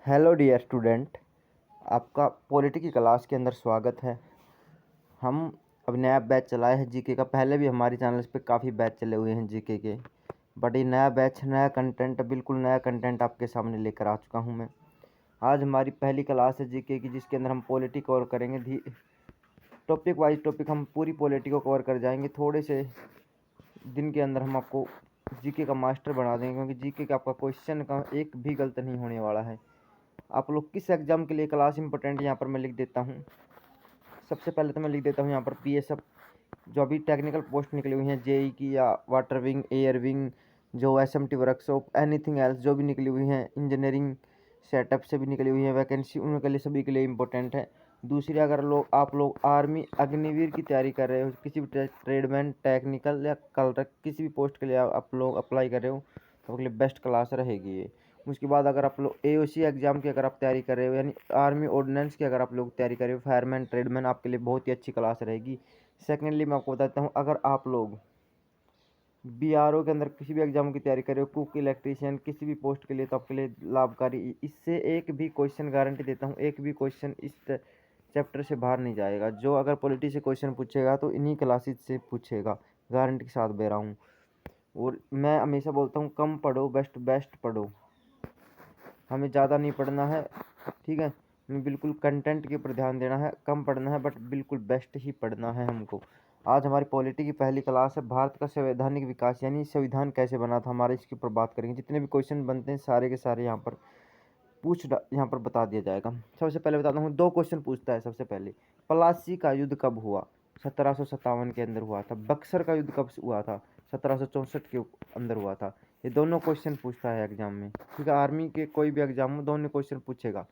Hello dear student, आपका polity की class के अंदर स्वागत है। हम अब नया बैच चलाए हैं जीके का। पहले भी हमारी चैनल्स पे काफ़ी बैच चले हुए हैं जीके के, बट ये नया बैच, नया कंटेंट, बिल्कुल नया कंटेंट आपके सामने लेकर आ चुका हूँ मैं। आज हमारी पहली क्लास है जीके की, जिसके अंदर हम पॉलिटी कवर करेंगे। टॉपिक वाइज टॉपिक हम पूरी पॉलिटी को कवर कर जाएंगे। थोड़े से दिन के अंदर हम आपको जीके का मास्टर बना देंगे, क्योंकि जीके का आपका क्वेश्चन का एक भी गलत नहीं होने वाला है। आप लोग किस एग्ज़ाम के लिए क्लास इंपॉर्टेंट यहाँ पर मैं लिख देता हूँ। सबसे पहले तो मैं लिख देता हूँ यहाँ पर पीएसएफ, जो अभी टेक्निकल पोस्ट निकली हुई हैं जेई की, या वाटर विंग, एयर विंग, जो एसएमटी वर्कशॉप, एनीथिंग एल्स जो भी निकली हुई हैं, इंजीनियरिंग सेटअप से भी निकली हुई हैं वैकेंसी, उनके लिए सभी के लिए इम्पोर्टेंट है। दूसरी, अगर आप लोग आर्मी अग्निवीर की तैयारी कर रहे हो, किसी भी ट्रेडमैन, टेक्निकल या कलरक किसी भी पोस्ट के लिए आप लोग अप्लाई कर रहे हो, तो आपके लिए बेस्ट क्लास रहेगी ये। उसके बाद अगर आप लोग एओसी एग्ज़ाम की अगर आप तैयारी कर रहे हो, यानी आर्मी ऑर्डिनेंस की अगर आप लोग तैयारी कर रहे हो, फायरमैन, ट्रेडमैन, आपके लिए बहुत ही अच्छी क्लास रहेगी। सेकेंडली, मैं आपको बताता हूँ, अगर आप लोग बीआरओ के अंदर किसी भी एग्जाम की तैयारी कर रहे हो, कुक, इलेक्ट्रीशियन, किसी भी पोस्ट के लिए, तो आपके लिए लाभकारी। इससे एक भी क्वेश्चन गारंटी देता हूँ, एक भी क्वेश्चन इस चैप्टर से बाहर नहीं जाएगा। जो अगर पॉलिटी से क्वेश्चन पूछेगा तो इन्हीं क्लासेस से पूछेगा, गारंटी के साथ दे रहा हूँ। और मैं हमेशा बोलता हूँ, कम पढ़ो, बेस्ट बेस्ट पढ़ो। हमें ज़्यादा नहीं पढ़ना है, ठीक है। हमें बिल्कुल कंटेंट के ऊपर ध्यान देना है, कम पढ़ना है, बट बिल्कुल बेस्ट ही पढ़ना है हमको। आज हमारी पॉलिटी की पहली क्लास है, भारत का संवैधानिक विकास, यानी संविधान कैसे बना था हमारे, इसके ऊपर बात करेंगे। जितने भी क्वेश्चन बनते हैं सारे के सारे यहाँ पर बता दिया जाएगा। सबसे पहले बताता हूँ, दो क्वेश्चन पूछता है। सबसे पहले, प्लासी का युद्ध कब हुआ? 1757 के अंदर हुआ था। बक्सर का युद्ध कब हुआ था? 1764 के अंदर हुआ था। ये दोनों क्वेश्चन पूछता है एग्जाम में, ठीक है। आर्मी के कोई भी एग्जाम में दोनों क्वेश्चन पूछेगा।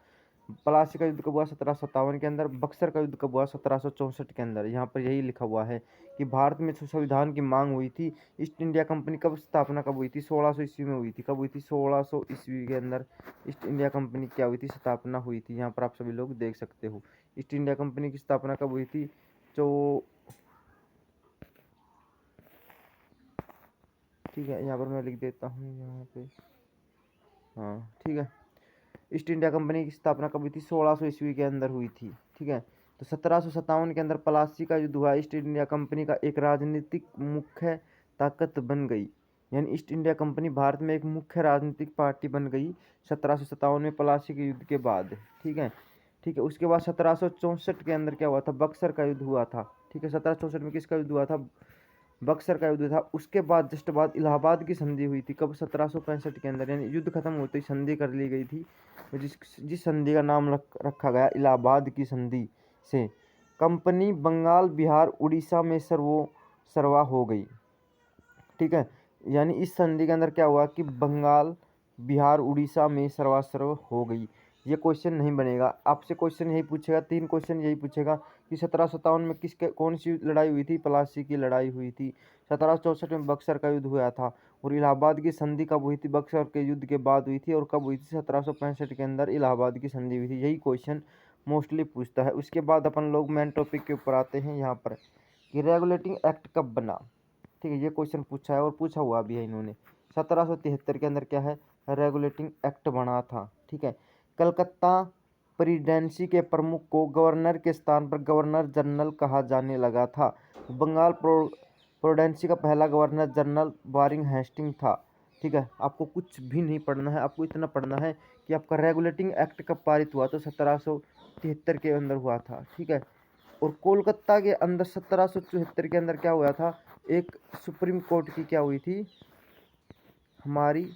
प्लासी का युद्ध कब हुआ? 1757 के अंदर। बक्सर का युद्ध कब हुआ? 1764 के अंदर। यहाँ पर यही लिखा हुआ है कि भारत में संविधान की मांग हुई थी। ईस्ट इंडिया कंपनी कब स्थापना कब हुई थी? 1600 ईस्वी में हुई थी। कब हुई थी? 1600 ईस्वी के अंदर ईस्ट इंडिया कंपनी क्या हुई थी? स्थापना हुई थी। यहाँ पर आप सभी लोग देख सकते हो, ईस्ट इंडिया कंपनी की स्थापना कब हुई थी? जो ठीक है, यहाँ पर मैं लिख देता हूँ यहाँ पे, हाँ ठीक है। ईस्ट इंडिया कंपनी की स्थापना कब हुई थी? 1600 ईस्वी के अंदर हुई थी, ठीक है। तो 1757 के अंदर प्लासी का युद्ध हुआ। ईस्ट इंडिया कंपनी का एक राजनीतिक मुख्य ताकत बन गई, यानी ईस्ट इंडिया कंपनी भारत में एक मुख्य राजनीतिक पार्टी बन गई 1757 में, प्लासी के युद्ध के बाद, ठीक है। ठीक है, उसके बाद 1764 के अंदर क्या हुआ था? बक्सर का युद्ध हुआ था, ठीक है। 1764 में किसका युद्ध हुआ था? बक्सर का युद्ध था। उसके बाद जस्ट बाद इलाहाबाद की संधि हुई थी। कब? 1765 के अंदर, यानी युद्ध खत्म होते ही संधि कर ली गई थी। तो जिस संधि का नाम रखा गया इलाहाबाद की संधि से, कंपनी बंगाल, बिहार, उड़ीसा में सर्वा हो गई, ठीक है। यानी इस संधि के अंदर क्या हुआ कि बंगाल, बिहार, उड़ीसा में सर्वासर्व हो गई। ये क्वेश्चन नहीं बनेगा आपसे, क्वेश्चन यही पूछेगा, तीन क्वेश्चन यही पूछेगा कि 1757 में कौन सी लड़ाई हुई थी? प्लासी की लड़ाई हुई थी। 1764 में बक्सर का युद्ध हुआ था। और इलाहाबाद की संधि कब हुई थी? बक्सर के युद्ध के बाद हुई थी। और कब हुई थी? 1765 के अंदर इलाहाबाद की संधि हुई थी। यही क्वेश्चन मोस्टली पूछता है। उसके बाद अपन लोग मेन टॉपिक के ऊपर आते हैं, यहाँ पर कि रेगुलेटिंग एक्ट कब बना, ठीक है। ये क्वेश्चन पूछा है और पूछा हुआ भी है इन्होंने। 1773 के अंदर क्या है? रेगुलेटिंग एक्ट बना था, ठीक है। कलकत्ता प्रेसिडेंसी के प्रमुख को गवर्नर के स्थान पर गवर्नर जनरल कहा जाने लगा था। बंगाल प्रेसिडेंसी का पहला गवर्नर जनरल वारिंग हेस्टिंग था, ठीक है। आपको कुछ भी नहीं पढ़ना है, आपको इतना पढ़ना है कि आपका रेगुलेटिंग एक्ट कब पारित हुआ? तो 1773 के अंदर हुआ था, ठीक है। और कोलकाता के अंदर 1774 के अंदर क्या हुआ था? एक सुप्रीम कोर्ट की क्या हुई थी? हमारी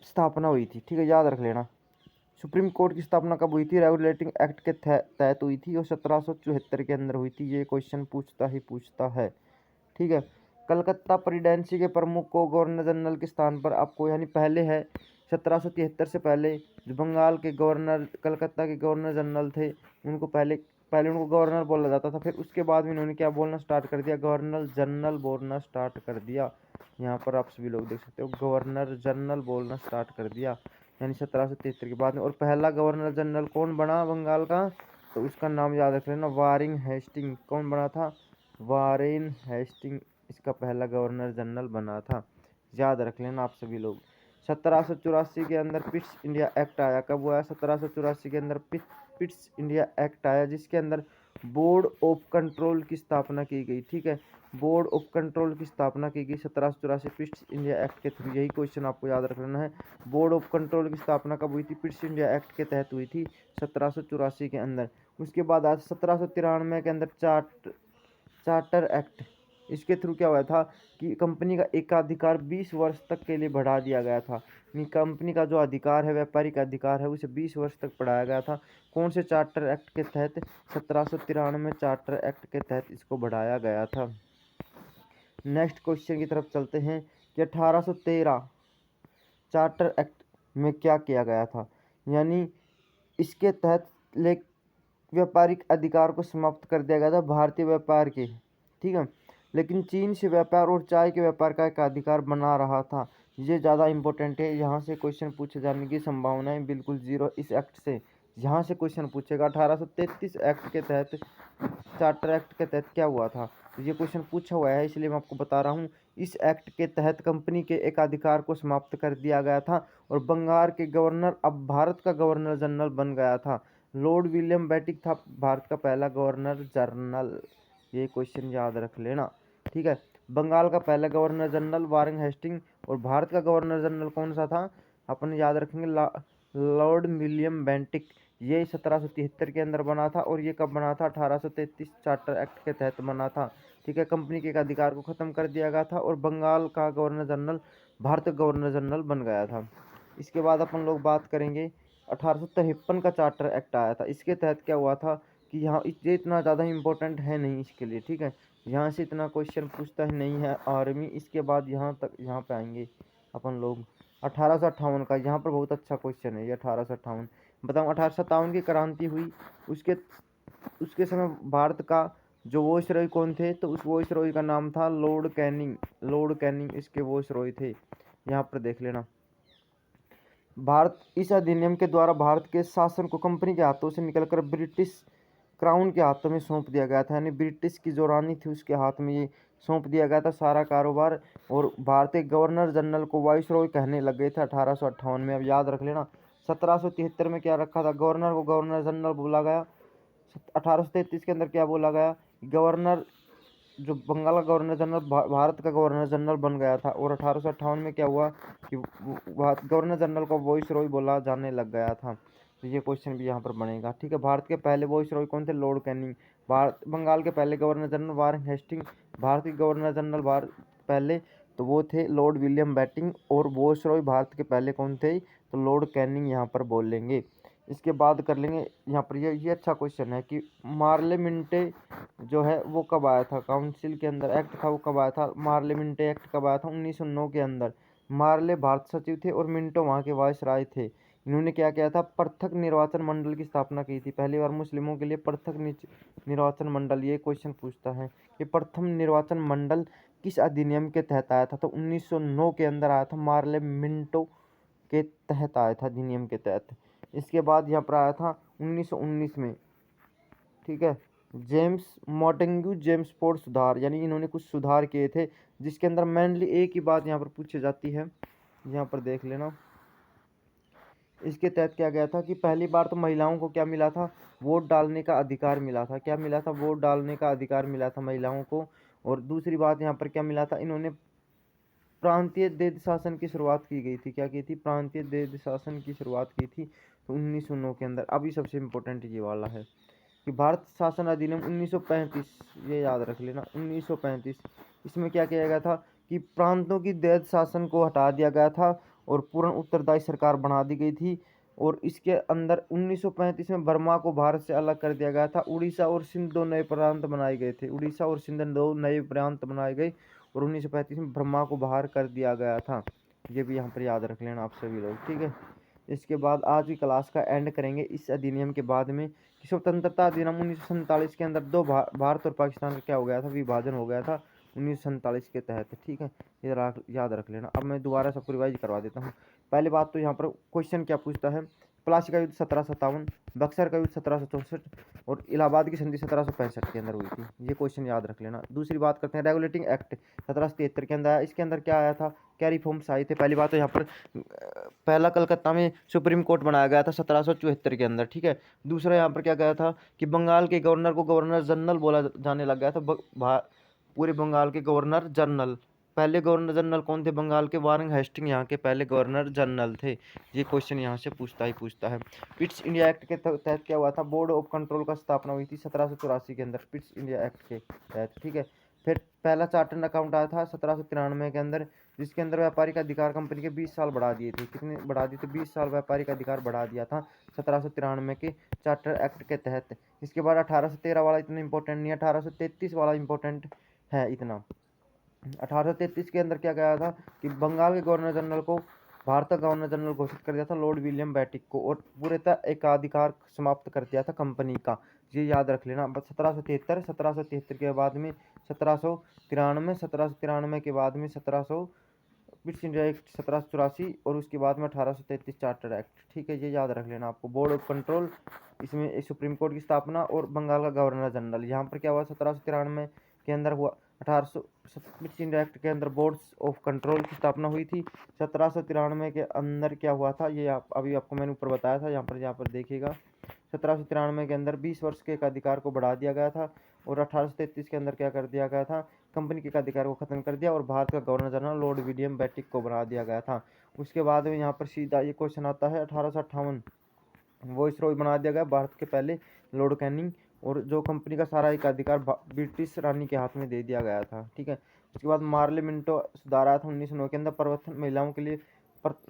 स्थापना हुई थी, ठीक है, याद रख लेना। सुप्रीम कोर्ट की स्थापना कब हुई थी? रेगुलेटिंग एक्ट के तहत हुई थी, और 1774 के अंदर हुई थी। ये क्वेश्चन पूछता है, ठीक है। कलकत्ता प्रेसिडेंसी के प्रमुख को गवर्नर जनरल के स्थान पर आपको, यानी पहले है 1773 से पहले जो बंगाल के गवर्नर, कलकत्ता के गवर्नर जनरल थे, उनको पहले पहले उनको गवर्नर बोला जाता था। फिर उसके बाद में इन्होंने क्या बोलना स्टार्ट कर दिया? गवर्नर जनरल बोलना स्टार्ट कर दिया। यहाँ पर आप सभी लोग देख सकते हो, गवर्नर जनरल बोलना स्टार्ट कर दिया, यानी 1773 के बाद में। और पहला गवर्नर जनरल कौन बना बंगाल का? तो उसका नाम याद रख लेना, वारिंग हेस्टिंग। कौन बना था? वारेन हेस्टिंग इसका पहला गवर्नर जनरल बना था, याद रख लेना आप सभी लोग। 1784 के अंदर पिट्स इंडिया एक्ट आया। कब हुआ? 1784 के अंदर पिट्स इंडिया एक्ट आया, जिसके अंदर बोर्ड ऑफ कंट्रोल की स्थापना की गई। ठीक है, बोर्ड ऑफ कंट्रोल की स्थापना की गई 1784 पिट्स इंडिया एक्ट के थ्रू। यही क्वेश्चन आपको याद रखना है। बोर्ड ऑफ कंट्रोल की स्थापना कब हुई थी? पिट्स इंडिया एक्ट के तहत हुई थी 1784 के अंदर। उसके बाद आज 1793 के अंदर चार्टर एक्ट, इसके थ्रू क्या हुआ था कि कंपनी का एकाधिकार 20 वर्ष तक के लिए बढ़ा दिया गया था। कंपनी का जो अधिकार है, व्यापारिक अधिकार है, उसे 20 वर्ष तक बढ़ाया गया था। कौन से चार्टर एक्ट के तहत? 1793 चार्टर एक्ट के तहत इसको बढ़ाया गया था। नेक्स्ट क्वेश्चन की तरफ चलते हैं कि 1813 चार्टर एक्ट में क्या किया गया था? यानी इसके तहत व्यापारिक अधिकार को समाप्त कर दिया गया था भारतीय व्यापार के। ठीक है, लेकिन चीन से व्यापार और चाय के व्यापार का एक अधिकार बना रहा था। ये ज़्यादा इंपॉर्टेंट है, यहाँ से क्वेश्चन पूछे जाने की संभावनाएं बिल्कुल जीरो इस एक्ट से। यहाँ से क्वेश्चन पूछेगा 1833 एक्ट के तहत, चार्टर एक्ट के तहत क्या हुआ था? ये क्वेश्चन पूछा हुआ है, इसलिए मैं आपको बता रहा हूँ। इस एक्ट के तहत कंपनी के एक अधिकार को समाप्त कर दिया गया था और बंगाल के गवर्नर अब भारत का गवर्नर जनरल बन गया था। लॉर्ड विलियम बेंटिक था भारत का पहला गवर्नर जनरल। ये क्वेश्चन याद रख लेना। ठीक है, बंगाल का पहला गवर्नर जनरल वारेन हेस्टिंग और भारत का गवर्नर जनरल कौन सा था? अपन याद रखेंगे लॉर्ड विलियम बेंटिक। ये 1773 के अंदर बना था और ये कब बना था? 1833 चार्टर एक्ट के तहत बना था। ठीक है, कंपनी के एक अधिकार को खत्म कर दिया गया था और बंगाल का गवर्नर जनरल भारत का गवर्नर जनरल बन गया था। इसके बाद अपन लोग बात करेंगे 1853 का चार्टर एक्ट आया था। इसके तहत क्या हुआ था कि यहाँ ये इतना ज़्यादा इम्पोर्टेंट है नहीं इसके लिए। ठीक है, यहाँ से इतना क्वेश्चन पूछता ही नहीं है आर्मी। इसके बाद यहाँ पे आएंगे अपन लोग 1858 का। यहाँ पर बहुत अच्छा क्वेश्चन है ये 1858। बताऊँ 1857 की क्रांति हुई, उसके समय भारत का जो वॉइसरॉय कौन थे? तो उस वॉइसरॉय का नाम था लॉर्ड कैनिंग। लॉर्ड कैनिंग इसके वॉइसरॉय थे। यहाँ पर देख लेना। भारत इस अधिनियम के द्वारा भारत के शासन को कंपनी के हाथों से निकलकर ब्रिटिश क्राउन के हाथों में सौंप दिया गया था। यानी ब्रिटिश की जो रानी थी उसके हाथ में ये सौंप दिया गया था सारा कारोबार। और भारतीय गवर्नर जनरल को वाइसरॉय कहने लग गए थे 1858 में। अब याद रख लेना, 1773 में क्या रखा था? गवर्नर को गवर्नर जनरल बोला गया। 1833 के अंदर क्या बोला गया? गवर्नर, जो बंगाल का गवर्नर जनरल भारत का गवर्नर जनरल बन गया था। और 1858 में क्या हुआ कि गवर्नर जनरल को वॉइसरॉय बोला जाने लग गया था। तो ये क्वेश्चन भी यहाँ पर बनेगा। ठीक है, भारत के पहले वॉइसरॉय कौन थे? Lord Canning. बंगाल के पहले governor general Warren Hasting. Bharat के गवर्नर जनरल पहले तो वो थे लॉर्ड विलियम बेंटिक। और वॉइसरॉय भारत के पहले कौन थे? तो लॉर्ड कैनिंग यहाँ पर बोल लेंगे। इसके बाद कर लेंगे यहाँ पर ये अच्छा क्वेश्चन है कि मार्लेमिंटे जो है वो कब आया था? काउंसिल के अंदर एक्ट था वो कब आया था? मार्लेमिंटे एक्ट कब आया था? 1909 के अंदर। मार्ले भारत सचिव थे और मिंटो वहाँ के वायसराय थे। इन्होंने क्या किया था? पृथक निर्वाचन मंडल की स्थापना की थी। पहली बार मुस्लिमों के लिए पृथक निर्वाचन मंडल। ये क्वेश्चन पूछता है कि प्रथम निर्वाचन मंडल किस अधिनियम के तहत आया था? तो 1909 के अंदर आया था, मार्ले मिंटो के तहत आया था, अधिनियम के तहत। इसके बाद यहाँ पर आया था 1919 में। ठीक है, जेम्स मॉन्टेग्यू जेम्सफोर्ड सुधार, यानी इन्होंने कुछ सुधार किए थे जिसके अंदर मेनली एक ही बात यहाँ पर पूछी जाती है। यहाँ पर देख लेना, इसके तहत क्या गया था कि पहली बार तो महिलाओं को क्या मिला था? वोट डालने का अधिकार मिला था। क्या मिला था? वोट डालने का अधिकार मिला था महिलाओं को। और दूसरी बात यहाँ पर क्या मिला था? इन्होंने प्रांतीय देश शासन की शुरुआत की गई थी। क्या की थी? प्रांतीय देश शासन की शुरुआत की थी तो 1909 के अंदर। अभी सबसे इम्पोर्टेंट ये वाला है कि भारत शासन अधिनियम 1935, ये याद रख लेना 1935। इसमें क्या किया गया था कि प्रांतों की दैध शासन को हटा दिया गया था और पूर्ण उत्तरदायी सरकार बना दी गई थी। और इसके अंदर 1935 में बर्मा को भारत से अलग कर दिया गया था। उड़ीसा और सिंध दो नए प्रांत बनाए गए थे। उड़ीसा और सिंध दो नए प्रांत बनाए गए और 1935 में बर्मा को बाहर कर दिया गया था। ये भी यहाँ पर याद रख लेना आप सभी लोग। ठीक है, इसके बाद आज की क्लास का एंड करेंगे इस अधिनियम के बाद में कि स्वतंत्रता अधिनियम 1947 के अंदर दो भारत और पाकिस्तान का क्या हो गया था? विभाजन हो गया था 1947 के तहत। ठीक है, ये याद रख लेना। अब मैं दोबारा सबको रिवाइज करवा देता हूँ। पहली बात तो यहाँ पर क्वेश्चन क्या पूछता है प्लासी का युद्ध 1757, बक्सर का युद्ध 1764 और इलाहाबाद की संधि 1765 के अंदर हुई थी। ये क्वेश्चन याद रख लेना। दूसरी बात करते हैं रेगुलेटिंग एक्ट 1773 के अंदर आया। इसके अंदर क्या आया था, क्या रिफॉर्म्स आई थे। पहली बात तो यहाँ पर पहला कलकत्ता में सुप्रीम कोर्ट बनाया गया था 1774 के अंदर, ठीक है। दूसरा यहाँ पर क्या गया था कि बंगाल के गवर्नर को गवर्नर जनरल बोला जाने लग गया था, पूरे बंगाल के गवर्नर जनरल। पहले गवर्नर जनरल कौन थे बंगाल के, वारेन हेस्टिंग यहाँ के पहले गवर्नर जनरल थे। ये क्वेश्चन यहाँ से पूछता है। पिट्स इंडिया एक्ट के तहत क्या हुआ था, बोर्ड ऑफ कंट्रोल का स्थापना हुई थी 1784 के अंदर, पिट्स इंडिया एक्ट के तहत, ठीक है। फिर पहला चार्टर्ड अकाउंट आया था 1793 के अंदर, जिसके अंदर व्यापारिक अधिकार कंपनी के 20 साल बढ़ा दिए थे। कितने बढ़ा दिए थे, 20 साल व्यापारिक अधिकार बढ़ा दिया था 1793 के चार्टर एक्ट के तहत। इसके बाद 1813 वाला इतना इंपॉर्टेंट नहीं है, 1833 वाला इंपॉर्टेंट है इतना। 1833 के अंदर क्या गया था कि बंगाल के गवर्नर जनरल को भारत का गवर्नर जनरल घोषित कर दिया था लॉर्ड विलियम बेटिक को, और पूरेतः एकाधिकार समाप्त कर दिया था कंपनी का। ये याद रख लेना। बस 1773 के बाद में 1793 के बाद में 1700 पिट्स इंडिया एक्ट 1784 और उसके बाद में 1833 चार्टर एक्ट, ठीक है। ये याद रख लेना आपको। बोर्ड ऑफ कंट्रोल, इसमें सुप्रीम कोर्ट की स्थापना और बंगाल का गवर्नर जनरल। यहाँ पर क्या हुआ 1793 के अंदर हुआ, 1800 पिट्स इंडिया एक्ट के अंदर बोर्ड्स ऑफ कंट्रोल की स्थापना हुई थी। 1793 के अंदर क्या हुआ था, ये अभी आपको मैंने ऊपर बताया था, यहाँ पर देखिएगा। 1793 के अंदर 20 वर्ष के अधिकार को बढ़ा दिया गया था, और 1833 के अंदर क्या कर दिया गया था, कंपनी के अधिकार को खत्म कर दिया और भारत का गवर्नर जनरल लॉर्ड विलियम बेटिक को बना दिया गया था। उसके बाद में यहाँ पर सीधा ये क्वेश्चन आता है 1858 वॉइसरॉय बना दिया गया भारत के पहले लॉर्ड कैनिंग, और जो कंपनी का सारा एक अधिकार ब्रिटिश रानी के हाथ में दे दिया गया था, ठीक है। उसके बाद मार्ले मिंटो सुधार आया था 1909 के अंदर, प्रवर्तन महिलाओं के लिए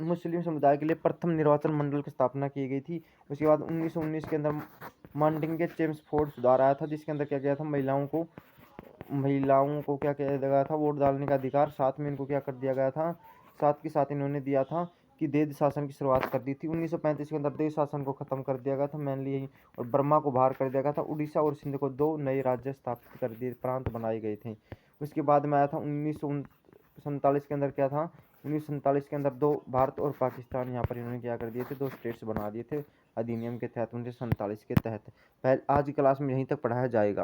मुस्लिम समुदाय के लिए प्रथम निर्वाचन मंडल की स्थापना की गई थी। उसके बाद 1919 के अंदर मांडिंग के चेम्सफोर्ड सुधार आया था, जिसके अंदर क्या किया था, महिलाओं को क्या किया गया था, वोट डालने का अधिकार। साथ में इनको क्या कर दिया गया था, साथ के साथ इन्होंने दिया था कि देश शासन की शुरुआत कर दी थी। 1935 के अंदर देश शासन को खत्म कर दिया गया था मेनली यही, और बर्मा को बाहर कर दिया गया था। उड़ीसा और सिंध को 2 नए राज्य स्थापित कर दिए, प्रांत बनाए गए थे। उसके बाद में आया था 1947 के अंदर क्या था, 1947 के अंदर 2 भारत और पाकिस्तान यहाँ पर इन्होंने क्या कर दिए थे, 2 स्टेट्स बना दिए थे अधिनियम के तहत 1947 के तहत। आज की क्लास में यहीं तक पढ़ाया जाएगा।